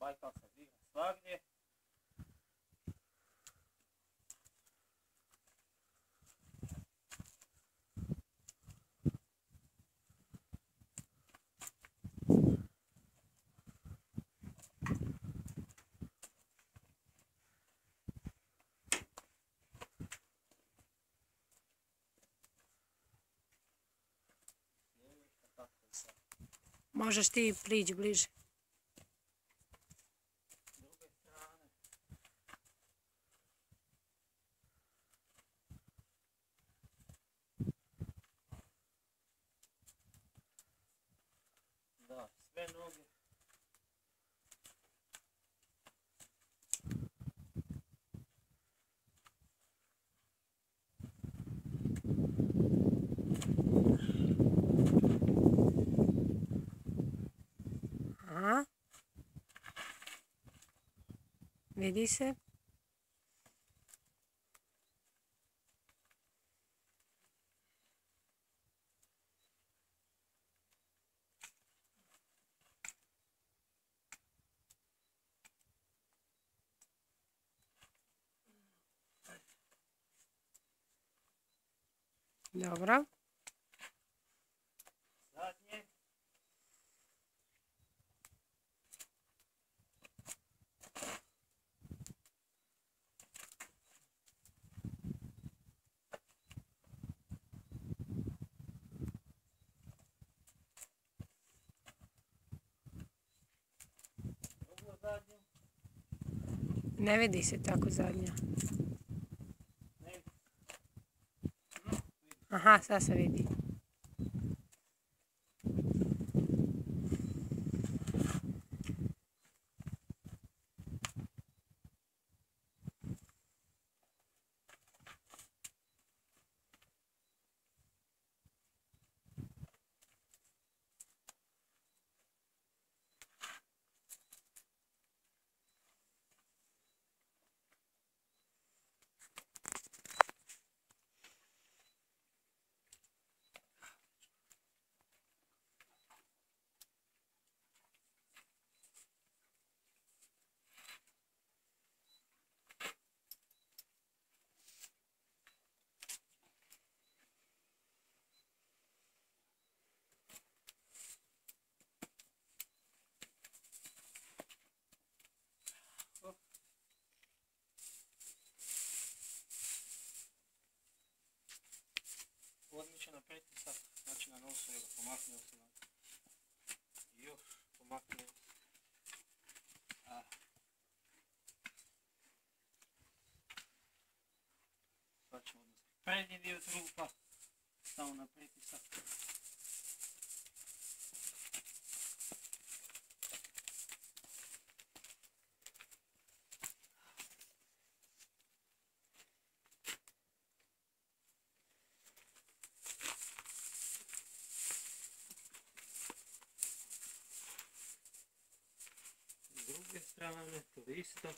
Bajkal se igra svagdje. Možeš ti prići bliže. S druge strane. Da, sve noge. Aha. Vidi se. Dobro. Zadnje. Drugo zadnje. Ne vidi se tako zadnja. Ne. Aha, sad se vidi. Odmičan pritisak, znači na nosu, evo, pomaknio se vam. Još, pomaknio. Sad ćemo odnositi prednji dio trupa, samo na pritisak. S druge strane, to isto.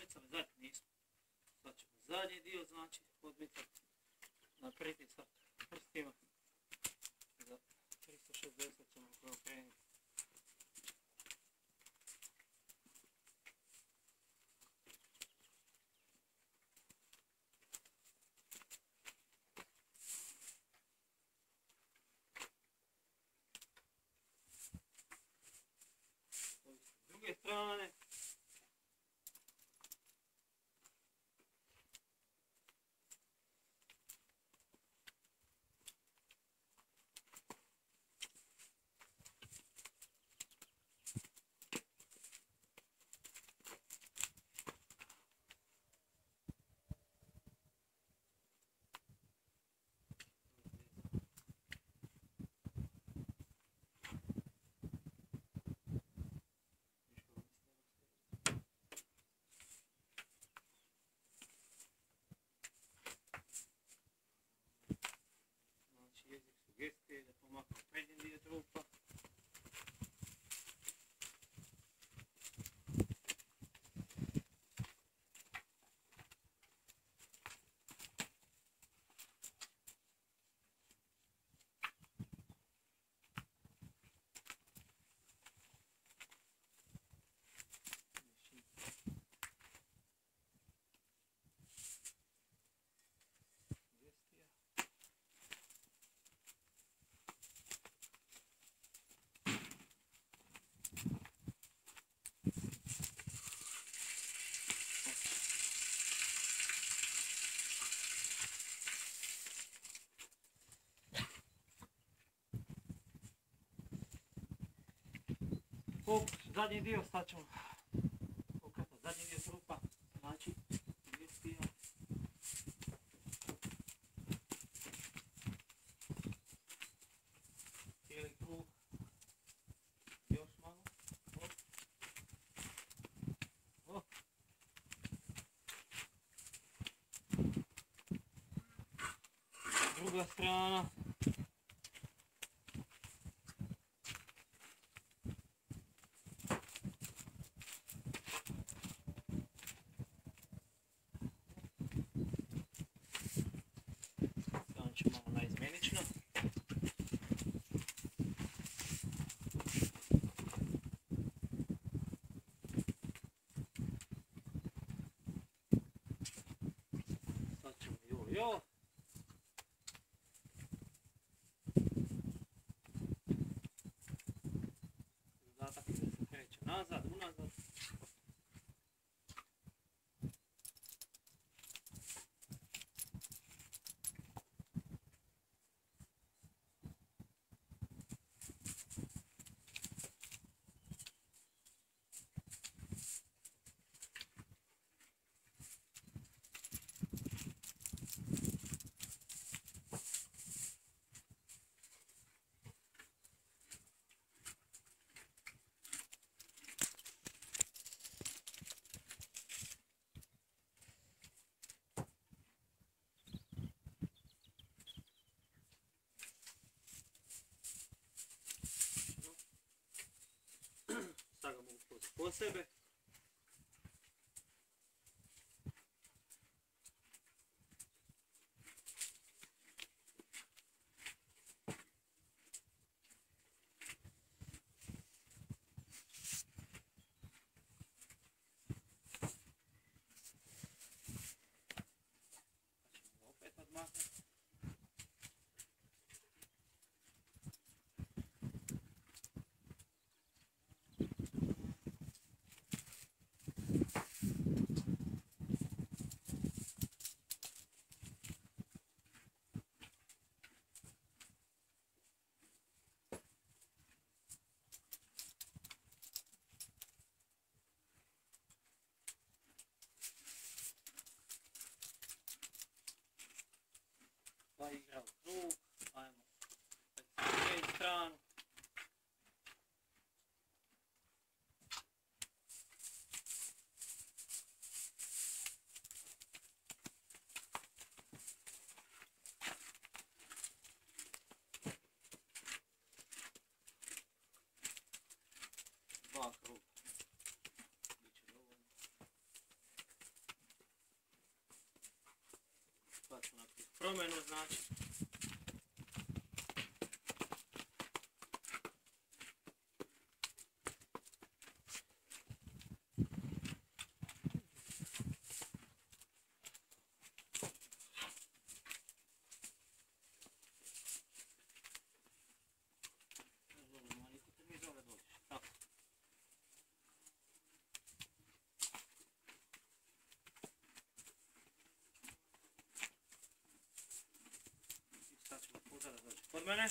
odmicali, zadnji nismo. Sad ćemo zadnji dio, znači, odmicati na pritisak prstima. Za 360 ćemo okrenuti. S druge strane, jezik sugestije da pomaknu prednji dio trupa. Zadnji dio, sad ćemo okretati zadnji dio trupa, znači sugestija. Cijeli krug, još malo, druga strana. Malo naizmjenično. Sad ćemo jo. Zadatak je da se kreće nazad, unazad. Sad ga mogu poziti po sebe. Opet odmaknuti. Pa igrao krug, ajmo na stranu. Dva kruga. Biće dovoljno. promjenu, znači. Tako. I sad ćemo puta da dođe kod mene.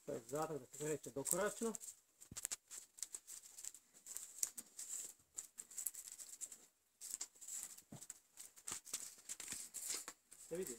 To je zadatak da se kreće dokoračno. Se vidi?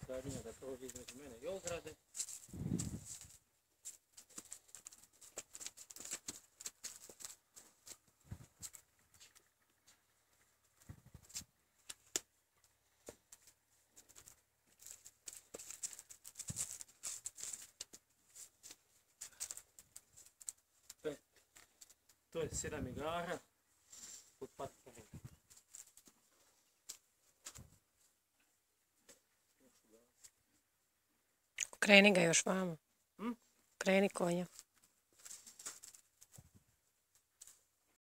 Zadnja da prođe između mene i ograde. To je 7 igara pod paticama. Kreni ga još vamo. Hm? Kreni konja.